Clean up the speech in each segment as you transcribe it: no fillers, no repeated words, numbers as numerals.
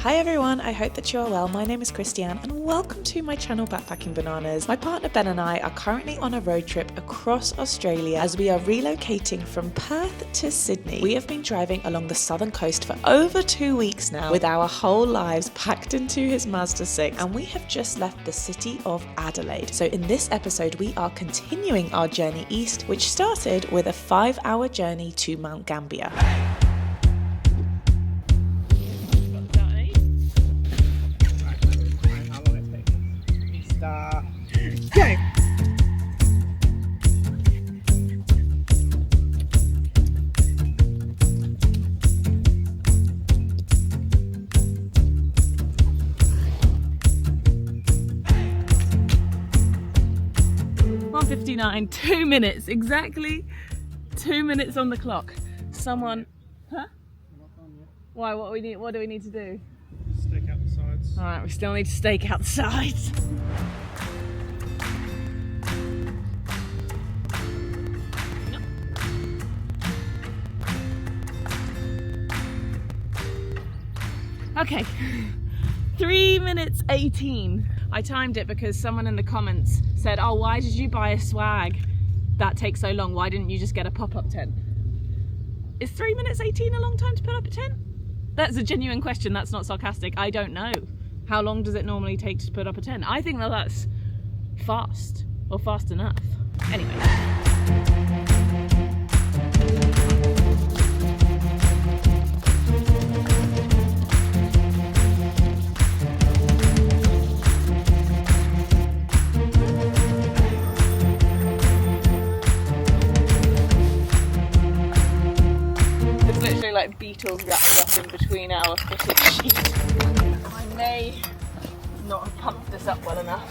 Hi everyone, I hope that you are well. My name is Christianne and welcome to my channel Backpacking Bananas. My partner Ben and I are currently on a road trip across Australia as we are relocating from Perth to Sydney. We have been driving along the southern coast for over 2 weeks now with our whole lives packed into his Mazda 6, and we have just left the city of Adelaide. So in this episode we are continuing our journey east, which started with a 5-hour journey to Mount Gambier. Go! .59, 2 minutes, exactly 2 minutes on the clock. Someone, huh? Why, what do we need to do? Stake out the sides. Alright, we still need to stake out the sides. Okay, 3 minutes 18. I timed it because someone in the comments said, oh, why did you buy a swag that takes so long? Why didn't you just get a pop-up tent? Is 3 minutes 18 a long time to put up a tent? That's a genuine question, that's not sarcastic. I don't know. How long does it normally take to put up a tent? I think that that's fast, or fast enough. Anyway. Like beetles wrapped up in between our footed sheet. I may not have pumped this up well enough.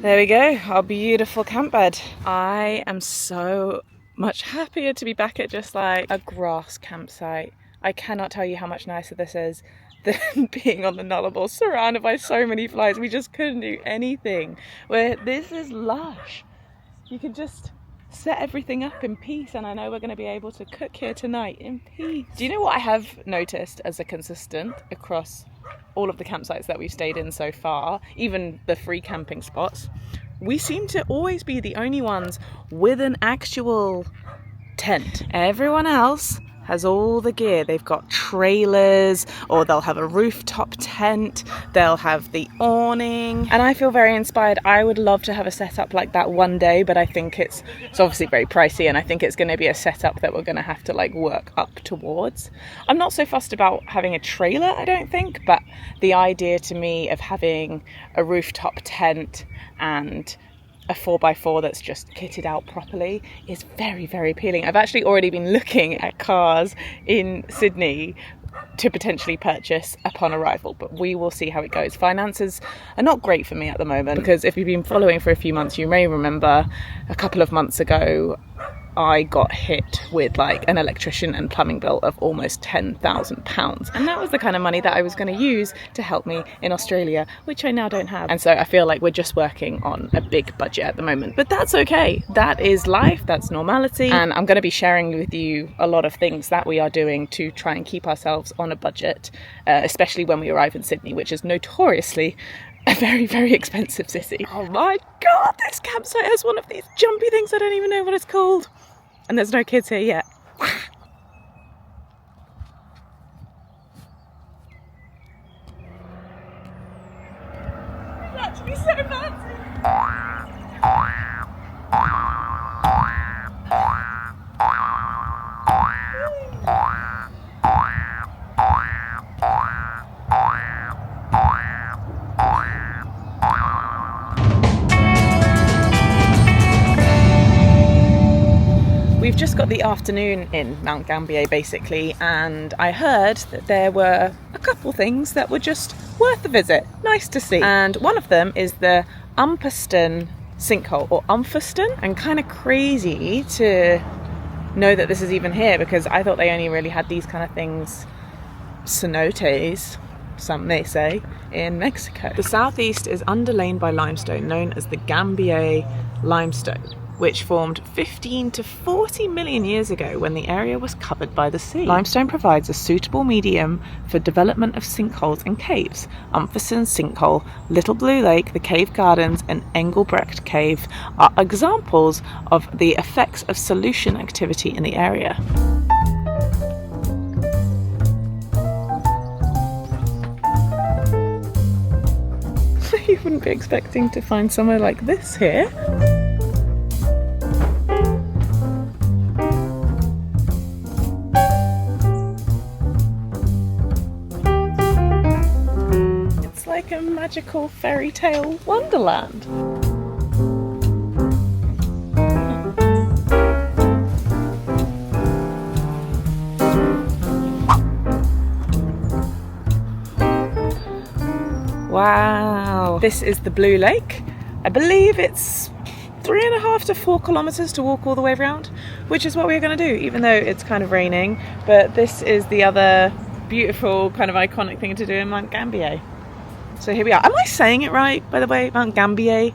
There we go, our beautiful camp bed. I am so much happier to be back at just like a grass campsite. I cannot tell you how much nicer this is than being on the Nullarbor surrounded by so many flies. We just couldn't do anything. Where this is lush. You can just set everything up in peace, and I know we're going to be able to cook here tonight in peace. Do you know what I have noticed as a consistent across all of the campsites that we've stayed in so far, even the free camping spots? We seem to always be the only ones with an actual tent. Everyone else has all the gear. They've got trailers, or they'll have a rooftop tent, they'll have the awning, and I feel very inspired. I would love to have a setup like that one day, but I think it's obviously very pricey, and I think it's going to be a setup that we're going to have to like work up towards. I'm not so fussed about having a trailer, I don't think, but the idea to me of having a rooftop tent and a 4x4 that's just kitted out properly is very, very appealing. I've actually already been looking at cars in Sydney to potentially purchase upon arrival, but we will see how it goes. Finances are not great for me at the moment, because if you've been following for a few months, you may remember a couple of months ago I got hit with like an electrician and plumbing bill of almost £10,000, and that was the kind of money that I was going to use to help me in Australia, which I now don't have. And so I feel like we're just working on a big budget at the moment, but that's okay. That is life, that's normality, and I'm going to be sharing with you a lot of things that we are doing to try and keep ourselves on a budget, especially when we arrive in Sydney, which is notoriously a very, very expensive city. Oh my god, this campsite has one of these jumpy things. I don't even know what it's called. And there's no kids here yet. It's actually so fancy. We've just got the afternoon in Mount Gambier basically, and I heard that there were a couple things that were just worth a visit, nice to see. And one of them is the Umpherston Sinkhole, or Umpherston. And kind of crazy to know that this is even here, because I thought they only really had these kind of things, cenotes, some may say, in Mexico. The southeast is underlain by limestone known as the Gambier limestone. which formed 15 to 40 million years ago when the area was covered by the sea. Limestone provides a suitable medium for development of sinkholes and caves. Umpherston Sinkhole, Little Blue Lake, the Cave Gardens and Engelbrecht Cave are examples of the effects of solution activity in the area. You wouldn't be expecting to find somewhere like this here. It's like a magical fairy tale wonderland. Wow, this is the Blue Lake. I believe it's 3.5 to 4 kilometers to walk all the way around, which is what we're going to do, even though it's kind of raining. But this is the other beautiful kind of iconic thing to do in Mount Gambier. So here we are. Am I saying it right, by the way? Mount Gambier?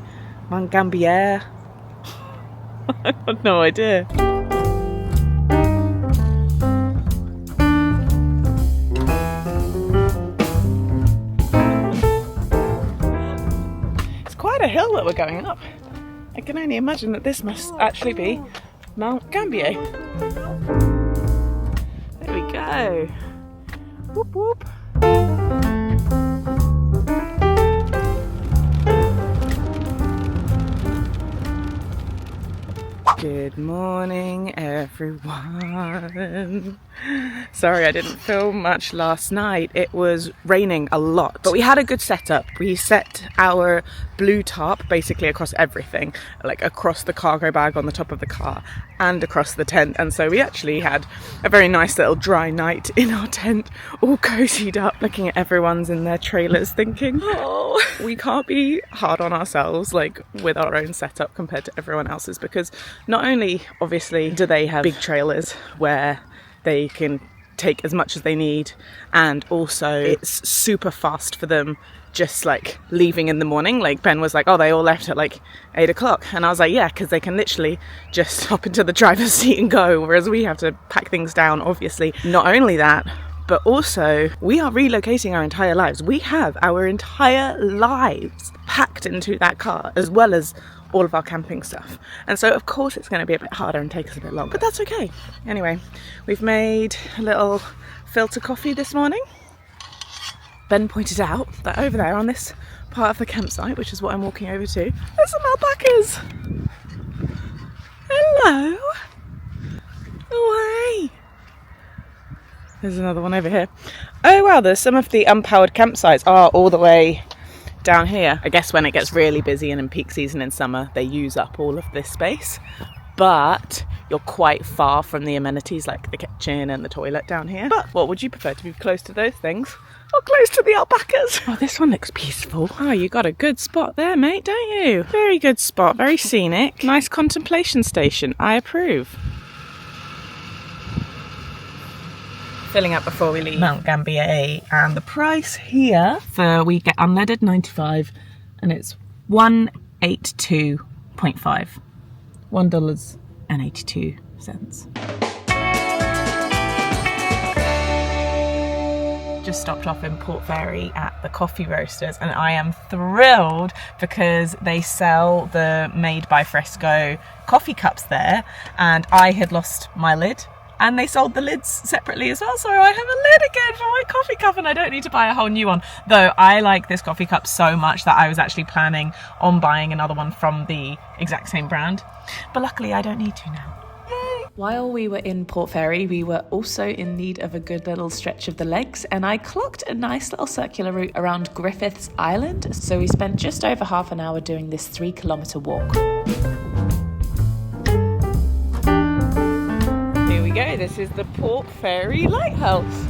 Mount Gambier? I have no idea. A hill that we're going up. I can only imagine that this must actually be Mount Gambier. There we go. Whoop whoop. Good morning, everyone. Sorry I didn't film much last night. It was raining a lot, but we had a good setup. We set our blue tarp basically across everything, like across the cargo bag on the top of the car and across the tent. And so we actually had a very nice little dry night in our tent, all cozied up, looking at everyone's in their trailers thinking, oh, we can't be hard on ourselves like with our own setup compared to everyone else's, because not only obviously do they have big trailers where they can take as much as they need, and also it's super fast for them just like leaving in the morning. Like Ben was like, oh, they all left at like 8 o'clock, and I was like, yeah, because they can literally just hop into the driver's seat and go, whereas we have to pack things down, obviously. Not only that, but also we are relocating our entire lives. We have our entire lives packed into that car, as well as all of our camping stuff. And so of course it's going to be a bit harder and take us a bit longer, but that's okay. Anyway, we've made a little filter coffee this morning. Ben pointed out that over there on this part of the campsite, which is what I'm walking over to, there's some alpacas. Hello. Oh, hey. There's another one over here. Oh wow, there's some of the unpowered campsites are all the way down here. I guess when it gets really busy and in peak season in summer, they use up all of this space, but you're quite far from the amenities like the kitchen and the toilet down here. But what would you prefer, to be close to those things or close to the alpacas? Oh, this one looks peaceful. Oh, you got a good spot there, mate, don't you? Very good spot, very scenic. Nice contemplation station. I approve. Filling up before we leave Mount Gambier, and the price here for we get unleaded 95 and it's 182.5, $1.82. Just stopped off in Port Fairy at the coffee roasters, and I am thrilled because they sell the made by Fresco coffee cups there, and I had lost my lid. And they sold the lids separately as well, so I have a lid again for my coffee cup and I don't need to buy a whole new one. Though I like this coffee cup so much that I was actually planning on buying another one from the exact same brand. But luckily I don't need to now. Yay! While we were in Port Fairy, we were also in need of a good little stretch of the legs, and I clocked a nice little circular route around Griffiths Island. So we spent just over half an hour doing this 3-kilometre walk. Here we go, this is the Port Fairy Lighthouse.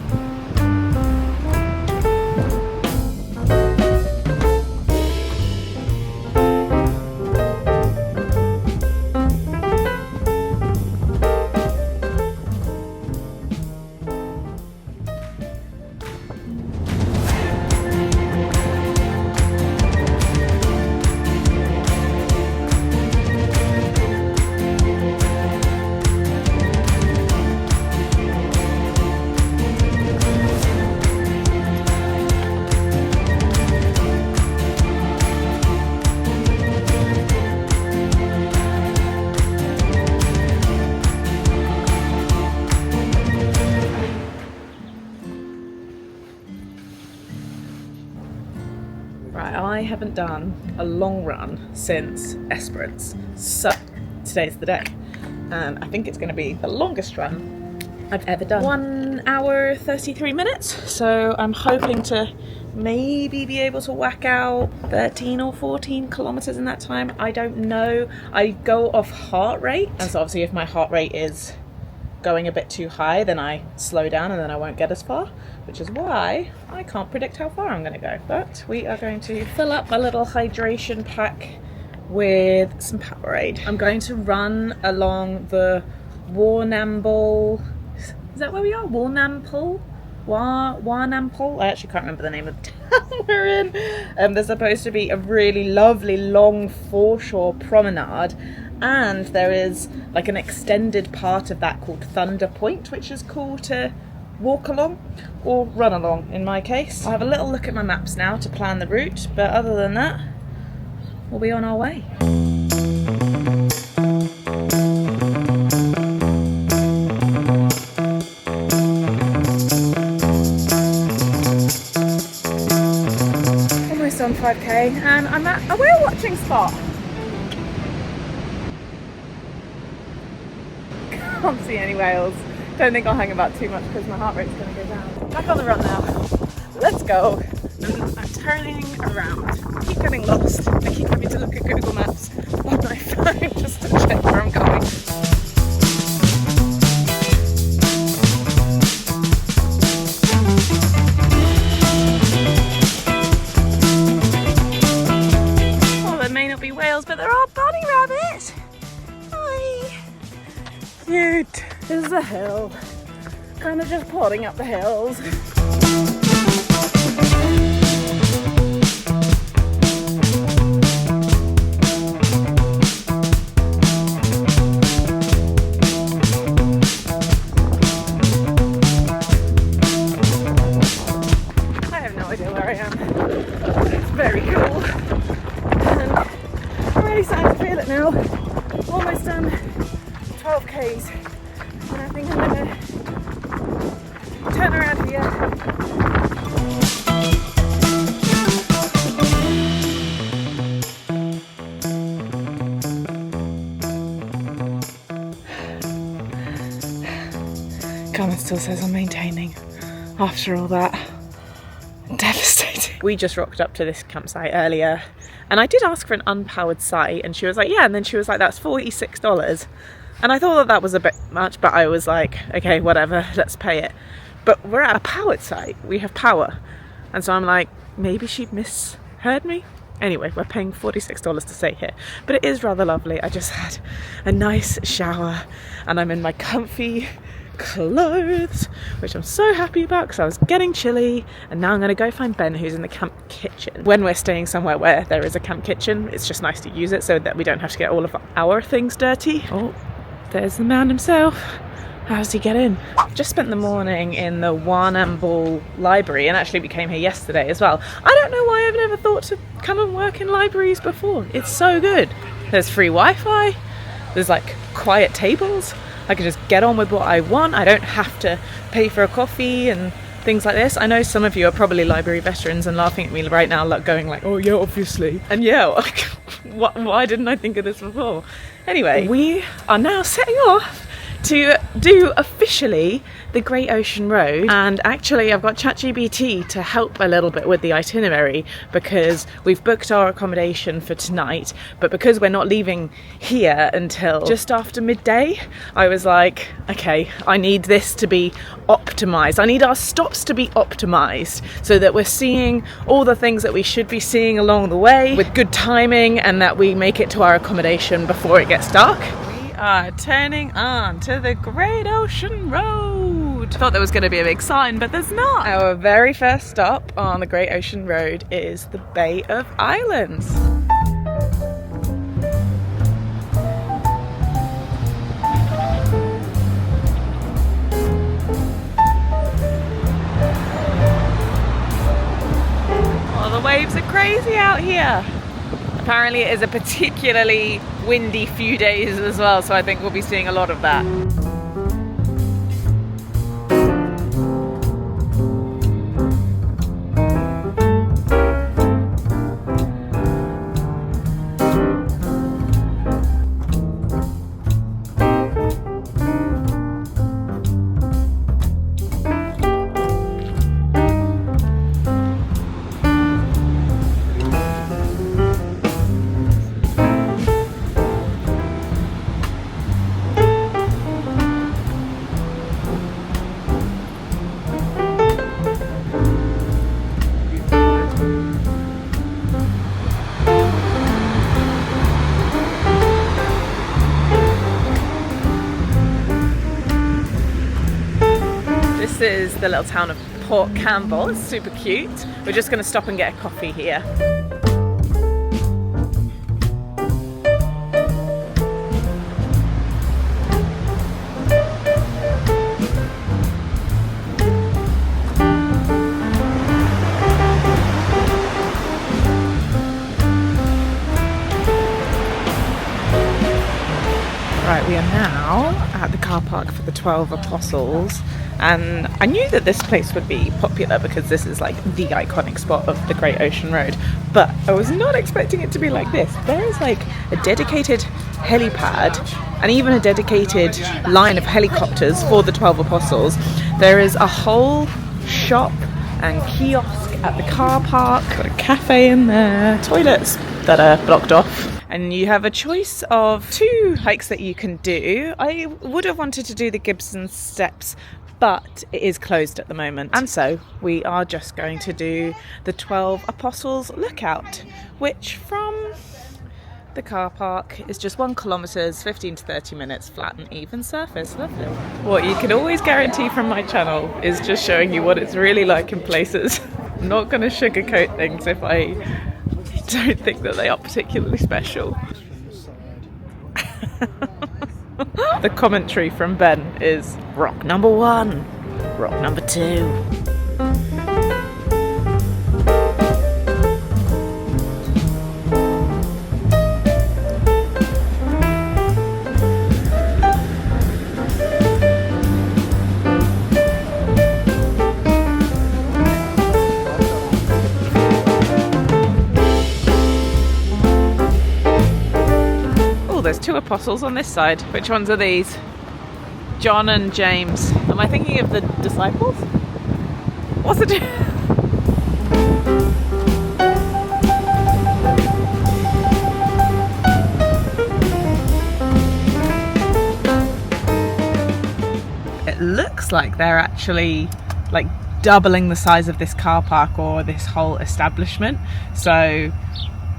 Right, I haven't done a long run since Esperance, so today's the day. And I think it's going to be the longest run I've ever done. 1 hour 33 minutes, so I'm hoping to maybe be able to whack out 13 or 14 kilometers in that time. I don't know. I go off heart rate, and so obviously if my heart rate is going a bit too high, then I slow down and then I won't get as far, which is why I can't predict how far I'm going to go. But we are going to fill up a little hydration pack with some Powerade. I'm going to run along the Warrnambool. Is that where we are? Warrnambool? Warrnambool? I actually can't remember the name of the town we're in. There's supposed to be a really lovely long foreshore promenade, and there is like an extended part of that called Thunder Point, which is cool to walk along or run along in my case. I'll have a little look at my maps now to plan the route, but other than that, we'll be on our way. Almost on 5k, and I'm at a whale watching spot. Can't see any whales. Don't think I'll hang about too much because my heart rate's going to go down. Back on the run now. Let's go. I'm turning around. I keep getting lost. I keep having to look at Google Maps on my phone just to check where I'm going. Oh, there may not be whales, but there are bunny rabbits. Hi. Cute. This is a hill. Kind of just plodding up the hills. I have no idea where I am. It's very cool. And I'm really starting to feel it now. Almost done 12 k's. And I think I'm going to turn around here. Comment still says I'm maintaining after all that. Devastating. We just rocked up to this campsite earlier, and I did ask for an unpowered site, and she was like, yeah, and then she was like, that's $46. And I thought that was a bit much, but I was like, okay, whatever, let's pay it. But we're at a powered site, we have power. And so I'm like, maybe she misheard me? Anyway, we're paying $46 to stay here. But it is rather lovely. I just had a nice shower and I'm in my comfy clothes, which I'm so happy about because I was getting chilly. And now I'm going to go find Ben, who's in the camp kitchen. When we're staying somewhere where there is a camp kitchen, it's just nice to use it so that we don't have to get all of our things dirty. Oh, there's the man himself. How does he get in? Just spent the morning in the Warrnambool library, and actually we came here yesterday as well. I don't know why I've never thought to come and work in libraries before. It's so good. There's free Wi-Fi. There's like quiet tables. I can just get on with what I want. I don't have to pay for a coffee and things like this. I know some of you are probably library veterans and laughing at me right now, like going like, oh yeah, obviously. And yeah, like, why didn't I think of this before? Anyway, we are now setting off to do officially the Great Ocean Road, and actually I've got ChatGPT to help a little bit with the itinerary because we've booked our accommodation for tonight, but because we're not leaving here until just after midday, I was like, okay, I need this to be optimized. I need our stops to be optimized so that we're seeing all the things that we should be seeing along the way with good timing, and that we make it to our accommodation before it gets dark. Are turning on to the Great Ocean Road. I thought there was going to be a big sign, but there's not. Our very first stop on the Great Ocean Road is the Bay of Islands. Oh, the waves are crazy out here. Apparently it is a particularly windy few days as well, so I think we'll be seeing a lot of that. This is the little town of Port Campbell. It's super cute. We're just going to stop and get a coffee here. Right, we are now at the car park for the 12 Apostles, and I knew that this place would be popular because this is like the iconic spot of the Great Ocean Road, but I was not expecting it to be like this. There is like a dedicated helipad and even a dedicated line of helicopters for the 12 Apostles. There is a whole shop and kiosk at the car park, got a cafe in there, toilets that are blocked off. And you have a choice of 2 hikes that you can do. I would have wanted to do the Gibson Steps, but it is closed at the moment. And so we are just going to do the 12 Apostles Lookout, which from the car park is just 1 kilometre, 15 to 30 minutes, flat and even surface. Lovely. What you can always guarantee from my channel is just showing you what it's really like in places. I'm not going to sugarcoat things if I don't think that they are particularly special. The commentary from Ben is rock number 1, rock number 2. There's 2 apostles on this side. Which ones are these? John and James. Am I thinking of the disciples? What's the It looks like they're actually like doubling the size of this car park or this whole establishment. So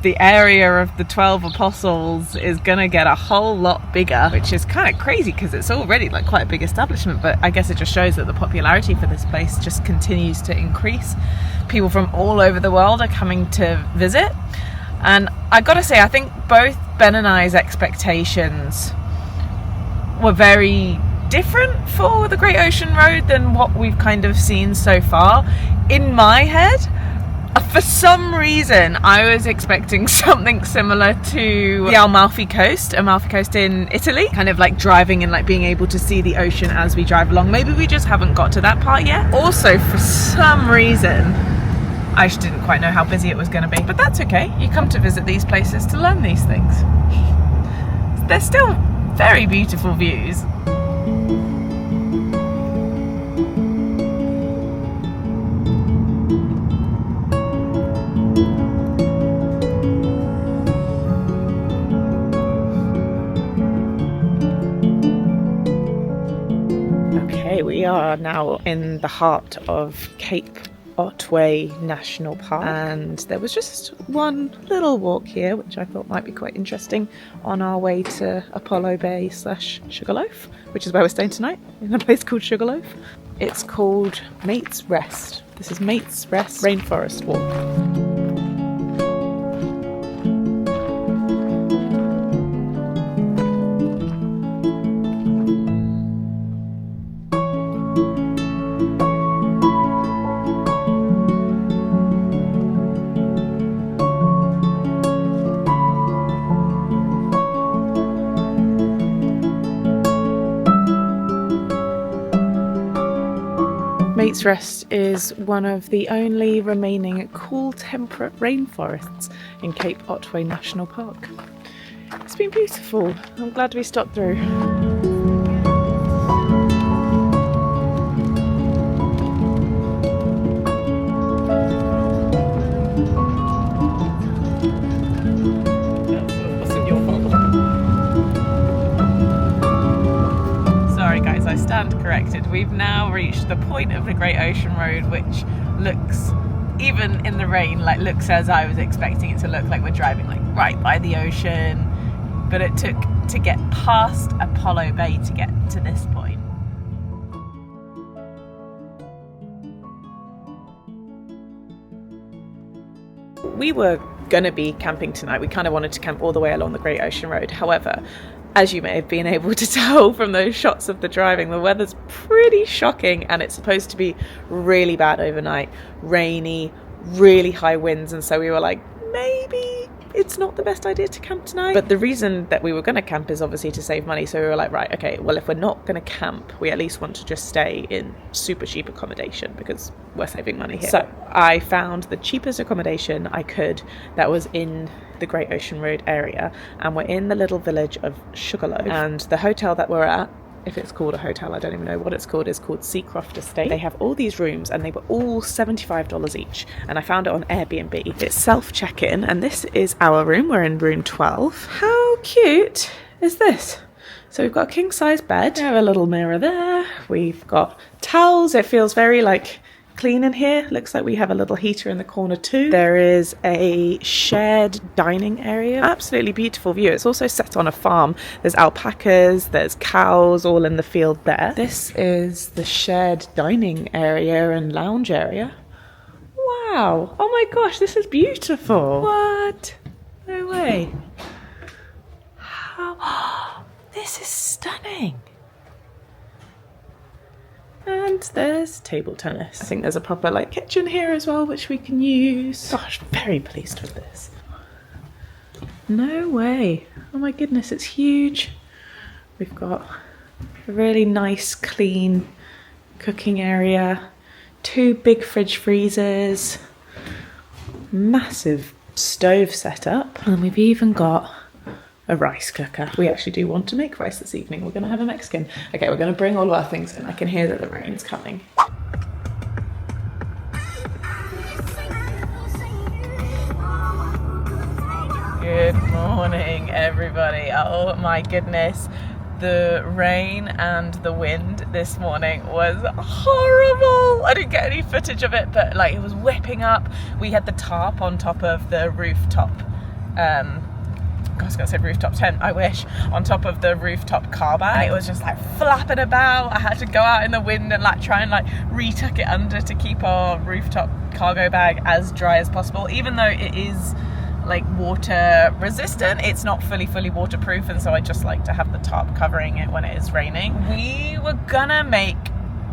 the area of the 12 Apostles is gonna get a whole lot bigger, which is kind of crazy because it's already like quite a big establishment, but I guess it just shows that the popularity for this place just continues to increase. People from all over the world are coming to visit, and I gotta say, I think both Ben and I's expectations were very different for the Great Ocean Road than what we've kind of seen so far. In my head, for some reason, I was expecting something similar to the Amalfi Coast in Italy, kind of like driving and like being able to see the ocean as we drive along. Maybe we just haven't got to that part yet. Also, for some reason, I just didn't quite know how busy it was going to be, but that's okay. You come to visit these places to learn these things. They're still very beautiful views. We are now in the heart of Great Otway National Park, and there was just one little walk here which I thought might be quite interesting on our way to Apollo Bay / Sugarloaf, which is where we're staying tonight, in a place called Sugarloaf. It's called Maits Rest. This is Maits Rest Rainforest Walk. Maits Rest is one of the only remaining cool temperate rainforests in Great Otway National Park. It's been beautiful. I'm glad we stopped through. I stand corrected. We've now reached the point of the Great Ocean Road which looks, even in the rain, looks as I was expecting it to look, like we're driving right by the ocean, but it took to get past Apollo Bay to get to this point. we were going to be camping tonight. We kind of wanted to camp all the way along the Great Ocean Road. However, as you may have been able to tell from those shots of the driving, the weather's pretty shocking and it's supposed to be really bad overnight, rainy, really high winds, and so we were like, maybe it's not the best idea to camp tonight. But the reason that we were going to camp is obviously to save money, so we were like, right, okay, well, if we're not going to camp, we at least want to just stay in super cheap accommodation because we're saving money here. So I found the cheapest accommodation I could that was in the Great Ocean Road area, and we're in the little village of Sugarload, and the hotel that we're at, if it's called a hotel, I don't even know what it's called, is called Seacroft Estate. They have all these rooms and they were all $75 each, and I found it on Airbnb. It's self-check-in, and this is our room. We're in room 12. How cute is this? So we've got a king-size bed, we have a little mirror there, we've got towels. It feels very like clean in here. Looks like we have a little heater in the corner too. There is a shared dining area. Absolutely beautiful view. It's also set on a farm. There's alpacas, there's cows all in the field there. This is the shared dining area and lounge area. Wow. Oh my gosh, this is beautiful. What? No way. How? This is stunning. And there's table tennis. I think there's a proper like kitchen here as well, which we can use. Gosh, very pleased with this. No way. Oh my goodness, it's huge. We've got a really nice, clean cooking area, 2 big fridge freezers, massive stove set up, and we've even got a rice cooker. We actually do want to make rice this evening. We're going to have a Mexican. Okay, we're going to bring all of our things in. I can hear that the rain's coming. Good morning, everybody. Oh my goodness. The rain and the wind this morning was horrible. I didn't get any footage of it, but like it was whipping up. We had the tarp on top of the rooftop. I was going to say rooftop tent, I wish, on top of the rooftop car bag. It was just like flapping about. I had to go out in the wind and like try and like retuck it under to keep our rooftop cargo bag as dry as possible. Even though it is like water resistant, it's not fully waterproof, and so I just like to have the tarp covering it when it is raining. We were gonna make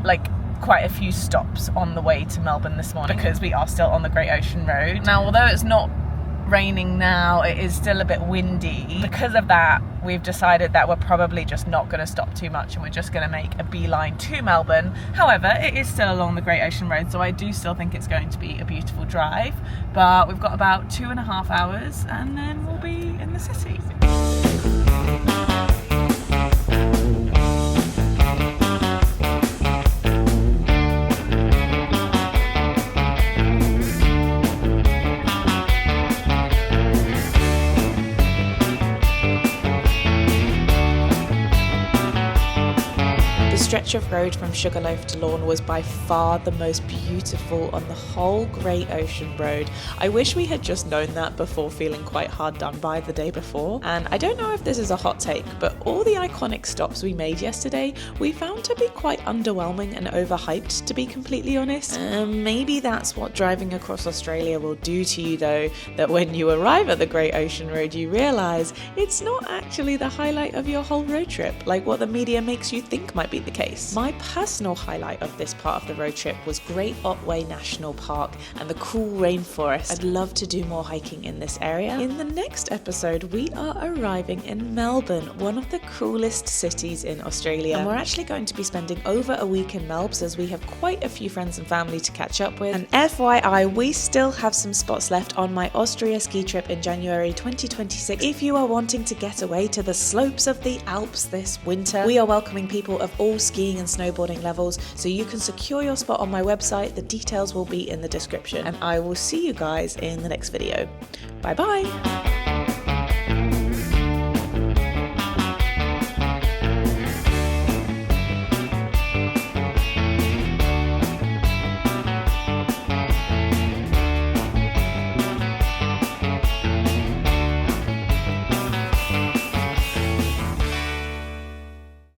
like quite a few stops on the way to Melbourne this morning because we are still on the Great Ocean Road. Now, although it's not raining now, it is still a bit windy. Because of that, we've decided that we're probably just not going to stop too much and we're just going to make a beeline to Melbourne. However, it is still along the Great Ocean Road, so I do still think it's going to be a beautiful drive, but we've got about 2.5 hours and then we'll be in the city. The stretch of road from Sugarloaf to Lorne was by far the most beautiful on the whole Great Ocean Road. I wish we had just known that before feeling quite hard done by the day before. And I don't know if this is a hot take, but all the iconic stops we made yesterday we found to be quite underwhelming and overhyped, to be completely honest. Maybe that's what driving across Australia will do to you though, that when you arrive at the Great Ocean Road you realise it's not actually the highlight of your whole road trip, like what the media makes you think might be the case. My personal highlight of this part of the road trip was Great Otway National Park and the cool rainforest. I'd love to do more hiking in this area. In the next episode, we are arriving in Melbourne, one of the coolest cities in Australia. And we're actually going to be spending over a week in Melbourne as we have quite a few friends and family to catch up with. And FYI, we still have some spots left on my Austria ski trip in January 2026. If you are wanting to get away to the slopes of the Alps this winter, we are welcoming people of all skiing and snowboarding levels, so you can secure your spot on my website. The details will be in the description, and I will see you guys in the next video. Bye bye.